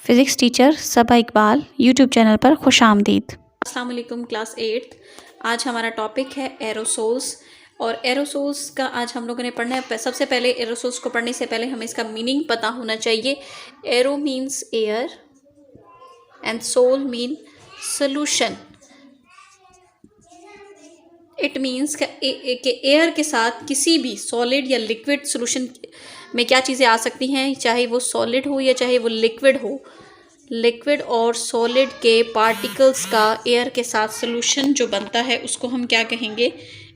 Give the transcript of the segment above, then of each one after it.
Physics teacher सबा Iqbal YouTube channel पर खुशामदीद। अस्सलाम वालेकुम क्लास 8। आज हमारा टॉपिक है एरोसोल्स। और एरोसोल्स का आज हम लोगों ने पढ़ना है। सबसे पहले एरोसोल्स को पढ़ने से पहले हमें इसका मीनिंग पता होना चाहिए। Aero means air and sol mean solution. It means कि एयर के साथ किसी भी सॉलिड या लिक्विड सोल्यूशन में क्या चीज़ें आ सकती हैं, चाहे वो सॉलिड हो या चाहे वो लिक्विड हो। लिक्विड और सॉलिड के पार्टिकल्स का एयर के साथ सोल्यूशन जो बनता है उसको हम क्या कहेंगे,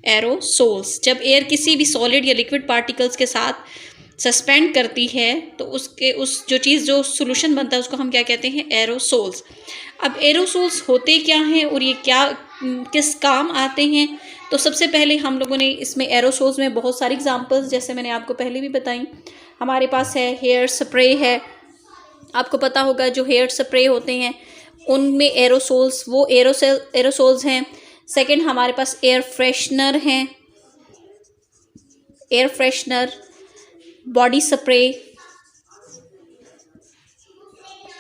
एरोसोल्स। जब एयर किसी भी सॉलिड या लिक्विड पार्टिकल्स के साथ सस्पेंड करती है तो उस जो चीज़ जो सोल्यूशन बनता है उसको हम क्या कहते हैं, एरोसोल्स। अब एरोसोल्स होते क्या हैं और ये क्या किस काम आते हैं, तो सबसे पहले हम लोगों ने इसमें एरोसोल्स में बहुत सारी एग्जांपल्स, जैसे मैंने आपको पहले भी बताई। हमारे पास है हेयर स्प्रे है, आपको पता होगा जो हेयर स्प्रे होते हैं उनमें एरोसोल्स, वो एरोसोल्स हैं। सेकंड हमारे पास एयर फ्रेशनर हैं, एयर फ्रेशनर, बॉडी स्प्रे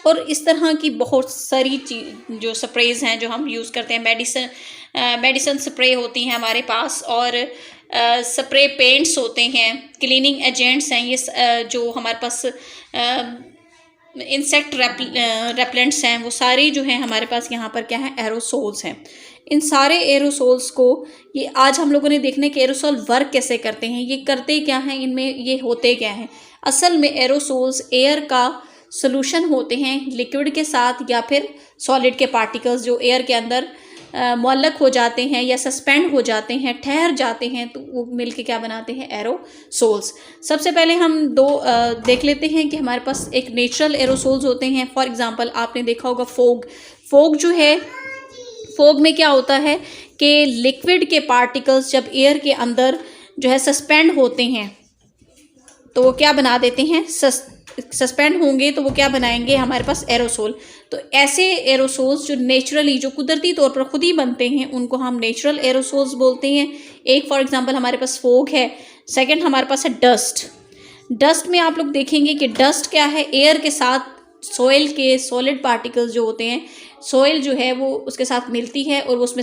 और इस तरह की बहुत सारी चीज जो स्प्रेज हैं जो हम यूज़ करते हैं। मेडिसिन स्प्रे होती हैं हमारे पास, और स्प्रे पेंट्स होते हैं, क्लीनिंग एजेंट्स हैं, ये जो हमारे पास इंसेक्ट रेपलेंट्स हैं, वो सारे जो हैं हमारे पास यहाँ पर क्या है, एरोसोल्स हैं। इन सारे एरोसोल्स को ये आज हम लोगों ने देखने के एरोसोल वर्क कैसे करते हैं, ये करते क्या हैं, इनमें ये होते क्या हैं। असल में एरोसोल्स एयर का सोल्यूशन होते हैं लिक्विड के साथ या फिर सॉलिड के पार्टिकल्स जो एयर के अंदर मुअल्लक हो जाते हैं या सस्पेंड हो जाते हैं, ठहर जाते हैं, तो वो मिलके क्या बनाते हैं, एरोसोल्स। सबसे पहले हम दो देख लेते हैं कि हमारे पास एक नेचुरल एरोसोल्स होते हैं। फॉर एग्जांपल आपने देखा होगा फोग जो है, फोग में क्या होता है कि लिक्विड के पार्टिकल्स जब एयर के अंदर जो है सस्पेंड होते हैं तो वो क्या बना देते हैं, सस्पेंड होंगे तो वो क्या बनाएंगे, हमारे पास एरोसोल। तो ऐसे एरोसोल्स जो नेचुरली, जो कुदरती तौर पर खुद ही बनते हैं, उनको हम नेचुरल एरोसोल्स बोलते हैं। एक फॉर एग्जांपल हमारे पास फोग है। सेकंड हमारे पास है डस्ट। डस्ट में आप लोग देखेंगे कि डस्ट क्या है, एयर के साथ सॉइल के सॉलिड पार्टिकल्स जो होते हैं, सॉइल जो है वो उसके साथ मिलती है और वो उसमें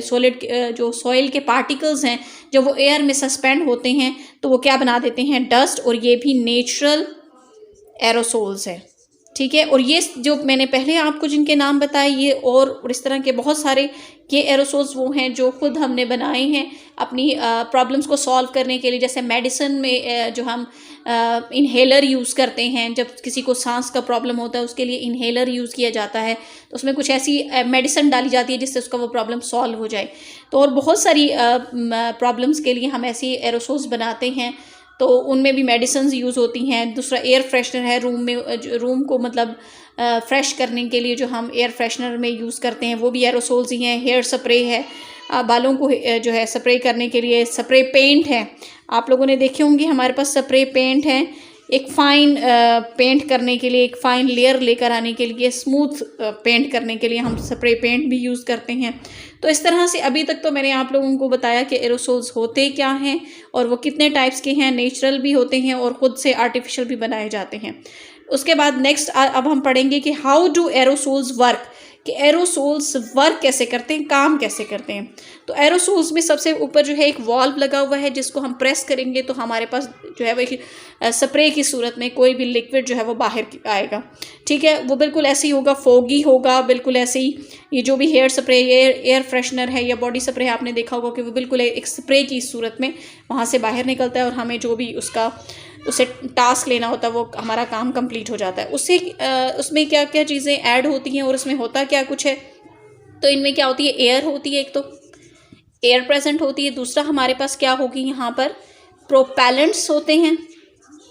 सॉलिड जो सॉइल के पार्टिकल्स हैं जब वो एयर में सस्पेंड होते हैं तो वो क्या बना देते हैं, डस्ट। और ये भी नेचुरल एरोसोल्स है, ठीक है। और ये जो मैंने पहले आपको जिनके नाम बताए, ये और इस तरह के बहुत सारे ये एरोसोल्स वो हैं जो खुद हमने बनाए हैं अपनी प्रॉब्लम्स को सॉल्व करने के लिए। जैसे मेडिसिन में जो हम इन्हेलर यूज़ करते हैं, जब किसी को सांस का प्रॉब्लम होता है उसके लिए इन्हेलर यूज़ किया जाता है, तो उसमें कुछ ऐसी मेडिसिन डाली जाती है जिससे उसका वो प्रॉब्लम सॉल्व हो जाए। तो और बहुत सारी प्रॉब्लम्स के लिए हम ऐसी एरोसोल्स बनाते हैं, तो उनमें भी मेडिसिन यूज़ होती हैं। दूसरा एयर फ्रेशनर है, रूम को मतलब फ्रेश करने के लिए जो हम एयर फ्रेशनर में यूज़ करते हैं वो भी एरोसोल्स ही हैं। हेयर स्प्रे है, बालों को जो है स्प्रे करने के लिए। स्प्रे पेंट है, आप लोगों ने देखे होंगे हमारे पास स्प्रे पेंट है, एक फ़ाइन पेंट करने के लिए, एक फ़ाइन लेयर लेकर आने के लिए, स्मूथ पेंट करने के लिए हम स्प्रे पेंट भी यूज़ करते हैं। तो इस तरह से अभी तक तो मैंने आप लोगों को बताया कि एरोसोल्स होते क्या हैं और वो कितने टाइप्स के हैं। नेचुरल भी होते हैं और ख़ुद से आर्टिफिशियल भी बनाए जाते हैं। उसके बाद नेक्स्ट अब हम पढ़ेंगे कि हाउ डू एरोसोल्स वर्क, कि एरोसोल्स वर्क कैसे करते हैं, काम कैसे करते हैं। तो एरोसोल्स में सबसे ऊपर जो है एक वॉल्व लगा हुआ है जिसको हम प्रेस करेंगे तो हमारे पास जो है वो स्प्रे की सूरत में कोई भी लिक्विड जो है वो बाहर आएगा, ठीक है। वो बिल्कुल ऐसे ही होगा, फोगी होगा, बिल्कुल ऐसे ही। ये जो भी हेयर स्प्रे, एयर फ्रेशनर है या बॉडी स्प्रे है, आपने देखा होगा कि वो बिल्कुल एक स्प्रे की सूरत में वहाँ से बाहर निकलता है और हमें जो भी उसे टास्क लेना होता है वो हमारा काम कंप्लीट हो जाता है। उसमें क्या क्या चीज़ें ऐड होती हैं और उसमें होता क्या कुछ है। तो इनमें क्या होती है, एयर होती है, एक तो एयर प्रेजेंट होती है। दूसरा हमारे पास क्या होगी, यहाँ पर प्रोपेलेंट्स होते हैं,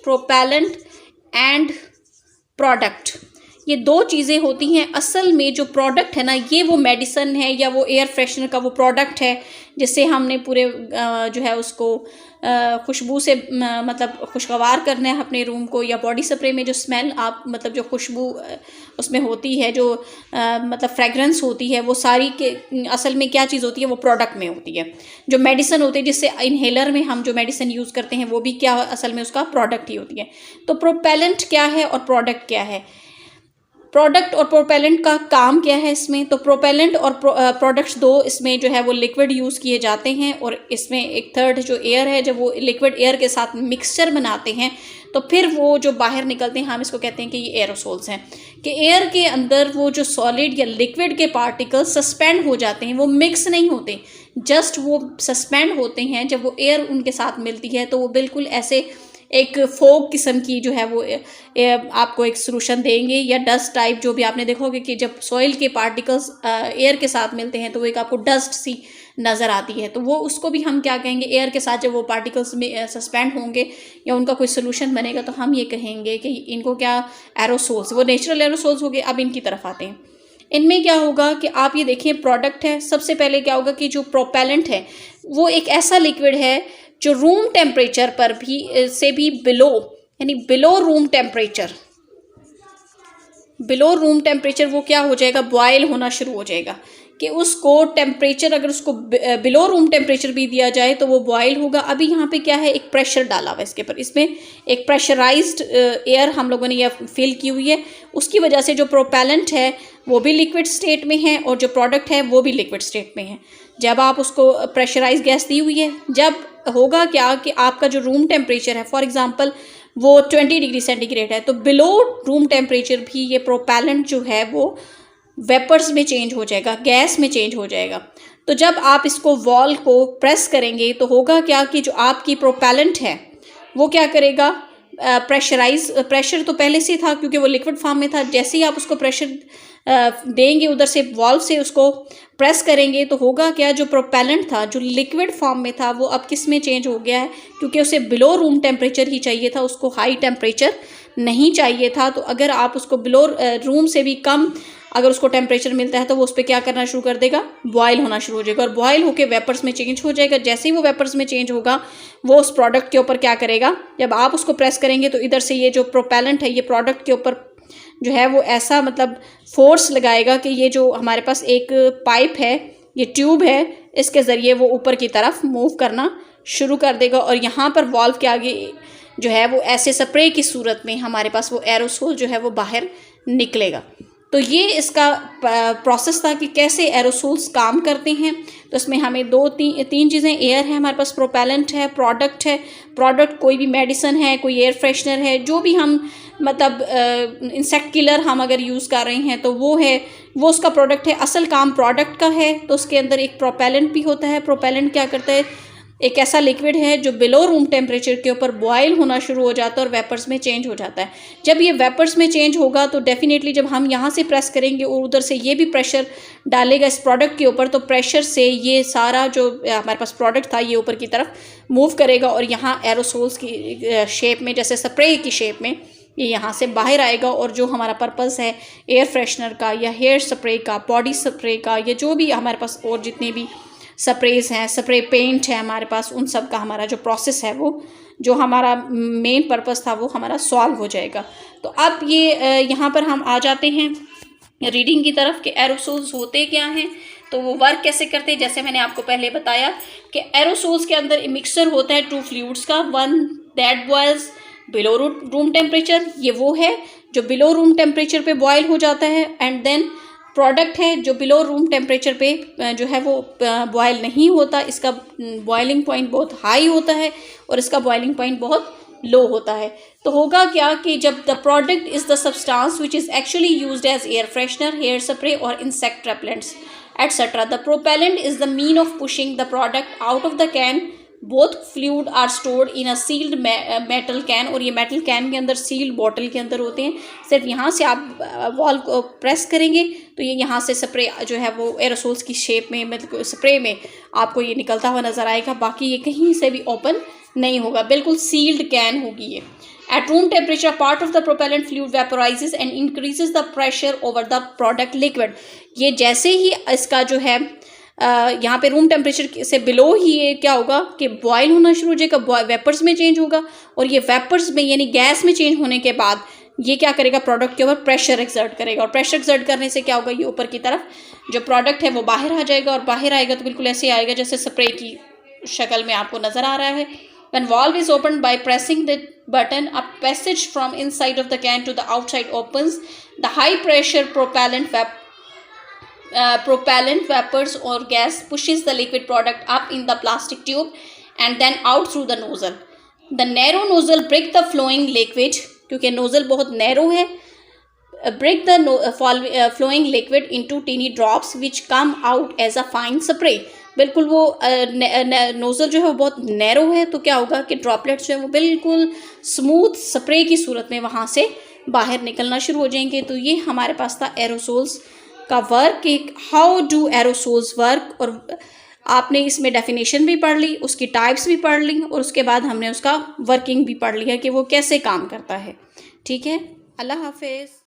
प्रोपेलेंट एंड प्रोडक्ट। ये दो चीज़ें होती हैं। असल में जो प्रोडक्ट है ना, ये वो मेडिसिन है या वो एयर फ्रेशनर का वो प्रोडक्ट है जिससे हमने पूरे जो है उसको खुशबू से मतलब खुशगवार करना है अपने रूम को। या बॉडी स्प्रे में जो स्मेल आप मतलब जो खुशबू उसमें होती है, जो मतलब फ्रेगरेंस होती है, वो सारी के असल में क्या चीज़ होती है, वो प्रोडक्ट में होती है। जो मेडिसिन होती है, जिससे इन्हेलर में हम जो मेडिसिन यूज़ करते हैं वो भी क्या असल में उसका प्रोडक्ट ही होती है। तो प्रोपेलेंट क्या है और प्रोडक्ट क्या है। प्रोडक्ट और प्रोपेलेंट का काम क्या है इसमें, तो प्रोपेलेंट और प्रोडक्ट्स दो इसमें जो है वो लिक्विड यूज़ किए जाते हैं, और इसमें एक थर्ड जो एयर है, जब वो लिक्विड एयर के साथ मिक्सचर बनाते हैं तो फिर वो जो बाहर निकलते हैं, हम इसको कहते हैं कि ये एरोसोल्स हैं, कि एयर के अंदर वो जो सॉलिड या लिक्विड के पार्टिकल्स सस्पेंड हो जाते हैं, वो मिक्स नहीं होते, जस्ट वो सस्पेंड होते हैं। जब वो एयर उनके साथ मिलती है तो वो बिल्कुल ऐसे एक फोग किस्म की जो है वो आपको एक सोल्यूशन देंगे, या डस्ट टाइप, जो भी आपने देखोगे कि जब सॉइल के पार्टिकल्स एयर के साथ मिलते हैं तो वो एक आपको डस्ट सी नज़र आती है, तो वो उसको भी हम क्या कहेंगे, एयर के साथ जब वो पार्टिकल्स में सस्पेंड होंगे या उनका कोई सोल्यूशन बनेगा तो हम ये कहेंगे कि इनको क्या, एरोसोल्स, वो नेचुरल एरोसोल्स हो गए। अब इनकी तरफ आते हैं, इनमें क्या होगा कि आप ये देखें, प्रोडक्ट है, सबसे पहले क्या होगा कि जो प्रोपेलेंट है वो एक ऐसा लिक्विड है जो रूम टेम्परेचर पर भी से भी बिलो, यानी बिलो रूम टेम्परेचर वो क्या हो जाएगा, बॉयल होना शुरू हो जाएगा, कि उसको टेम्परेचर अगर उसको बिलो रूम टेम्परेचर भी दिया जाए तो वो बॉयल होगा। अभी यहाँ पे क्या है, एक प्रेशर डाला हुआ है इसके ऊपर, इसमें एक प्रेशराइज्ड एयर हम लोगों ने यह फिल की हुई है, उसकी वजह से जो प्रोपेलेंट है वो भी लिक्विड स्टेट में है और जो प्रोडक्ट है वो भी लिक्विड स्टेट में है। जब आप उसको प्रेशराइज गैस दी हुई है, जब होगा क्या कि आपका जो रूम टेम्परेचर है, फॉर एग्जांपल वो 20 डिग्री सेंटीग्रेड है, तो बिलो रूम टेम्परेचर भी ये प्रोपेलेंट जो है वो वेपर्स में चेंज हो जाएगा, गैस में चेंज हो जाएगा। तो जब आप इसको वॉल को प्रेस करेंगे तो होगा क्या कि जो आपकी प्रोपेलेंट है वो क्या करेगा, प्रेशर तो पहले से था क्योंकि वो लिक्विड फॉर्म में था, जैसे ही आप उसको प्रेशर देंगे उधर से वॉल्व से उसको प्रेस करेंगे तो होगा क्या, जो प्रोपेलेंट था जो लिक्विड फॉर्म में था वो अब किस में चेंज हो गया है, क्योंकि उसे बिलो रूम टेम्परेचर ही चाहिए था, उसको हाई टेम्परेचर नहीं चाहिए था। तो अगर आप उसको बिलो रूम से भी कम अगर उसको टेम्परेचर मिलता है तो वो उस पर क्या करना शुरू कर देगा, बॉयल होना शुरू हो जाएगा, और बॉयल होकर वेपर्स में चेंज हो जाएगा। जैसे ही वो वेपर्स में चेंज होगा वो उस प्रोडक्ट के ऊपर क्या करेगा, जब आप उसको प्रेस करेंगे तो इधर से ये जो प्रोपेलेंट है ये प्रोडक्ट के ऊपर जो है वो ऐसा मतलब फोर्स लगाएगा कि ये जो हमारे पास एक पाइप है, ये ट्यूब है, इसके ज़रिए वो ऊपर की तरफ मूव करना शुरू कर देगा, और यहाँ पर वॉल्व के आगे जो है वो ऐसे स्प्रे की सूरत में हमारे पास वो एरोसोल जो है वो बाहर निकलेगा। तो ये इसका प्रोसेस था कि कैसे एरोसोल्स काम करते हैं। तो इसमें हमें तीन चीज़ें, एयर है हमारे पास, प्रोपेलेंट है, प्रोडक्ट कोई भी मेडिसिन है, कोई एयर फ्रेशनर है, जो भी हम मतलब इंसेक्ट किलर हम अगर यूज़ कर रहे हैं तो वो है, वो उसका प्रोडक्ट है, असल काम प्रोडक्ट का है। तो उसके अंदर एक प्रोपेलेंट भी होता है। प्रोपेलेंट क्या करता है, एक ऐसा लिक्विड है जो बिलो रूम टेम्परेचर के ऊपर बॉयल होना शुरू हो जाता है और वेपर्स में चेंज हो जाता है। जब ये वेपर्स में चेंज होगा तो डेफिनेटली जब हम यहाँ से प्रेस करेंगे और उधर से ये भी प्रेशर डालेगा इस प्रोडक्ट के ऊपर, तो प्रेशर से ये सारा जो हमारे पास प्रोडक्ट था ये ऊपर की तरफ मूव करेगा और यहाँ एरोसोल्स की शेप में, जैसे स्प्रे की शेप में ये यहाँ से बाहर आएगा। और जो हमारा पर्पस है एयर फ्रेशनर का या हेयर स्प्रे का, बॉडी स्प्रे का, या जो भी हमारे पास और जितने भी स्प्रेज हैं, स्प्रे पेंट है हमारे पास, उन सब का हमारा जो प्रोसेस है वो जो हमारा मेन पर्पस था वो हमारा सॉल्व हो जाएगा। तो अब ये यहाँ पर हम आ जाते हैं रीडिंग की तरफ कि एरोसोल्स होते क्या हैं, तो वो वर्क कैसे करते हैं। जैसे मैंने आपको पहले बताया कि एरोसोल्स के अंदर मिक्सचर होता है टू फ्लूइड्स का, one that boils below room temperature, ये वो है जो बिलो रूम टेम्परेचर पे बॉयल हो जाता है, एंड देन प्रोडक्ट है जो बिलो रूम टेम्परेचर पे जो है वो बॉयल नहीं होता, इसका बॉइलिंग पॉइंट बहुत हाई होता है और इसका बॉइलिंग पॉइंट बहुत लो होता है। तो होगा क्या कि जब the product is the substance which is actually used as air freshener, hair spray और insect repellents etcetera, the propellant is the mean of pushing the product out of the can, both fluid are stored in a sealed metal can, और ये metal can के अंदर sealed bottle के अंदर होते हैं। सिर्फ यहाँ से आप वॉल को प्रेस करेंगे तो ये यहाँ से स्प्रे जो है वो एरोसोल्स की शेप में, मतलब स्प्रे में आपको ये निकलता हुआ नज़र आएगा। बाकी ये कहीं से भी ओपन नहीं होगा, बिल्कुल सील्ड कैन होगी ये। At room temperature, part of the propellant fluid vaporizes and increases the pressure over the product liquid. ये जैसे ही इसका जो है यहाँ पे रूम टेम्परेचर से बिलो ही ये क्या होगा कि बॉयल होना शुरू हो जाएगा, वेपर्स में चेंज होगा, और ये वेपर्स में यानी गैस में चेंज होने के बाद ये क्या करेगा, प्रोडक्ट के ऊपर प्रेशर एक्सर्ट करेगा, और प्रेशर एक्सर्ट करने से क्या होगा, ये ऊपर की तरफ जो प्रोडक्ट है वो बाहर आ जाएगा, और बाहर आएगा तो बिल्कुल ऐसे आएगा जैसे स्प्रे की शक्ल में आपको नज़र आ रहा है। When valve is opened by pressing the button, a passage from inside of the can to the outside opens. The high pressure propellant vapors or gas pushes the liquid product up in the plastic tube and then out through the nozzle. The narrow nozzle break the flowing liquid, क्योंकि nozzle बहुत narrow है, break the flowing liquid into teeny drops which come out as a fine spray. बिल्कुल वो nozzle जो है वो बहुत narrow है, तो क्या होगा कि ड्रॉपलेट्स जो है वो बिल्कुल स्मूथ स्प्रे की सूरत में वहाँ से बाहर निकलना शुरू हो जाएंगे। तो ये हमारे पास था एरोसोल्स का वर्क, एक हाउ डू एरोसोल्स वर्क, और आपने इसमें डेफिनेशन भी पढ़ ली, उसकी टाइप्स भी पढ़ ली, और उसके बाद हमने उसका वर्किंग भी पढ़ लिया कि वो कैसे काम करता है। ठीक है, अल्लाह हाफिज़।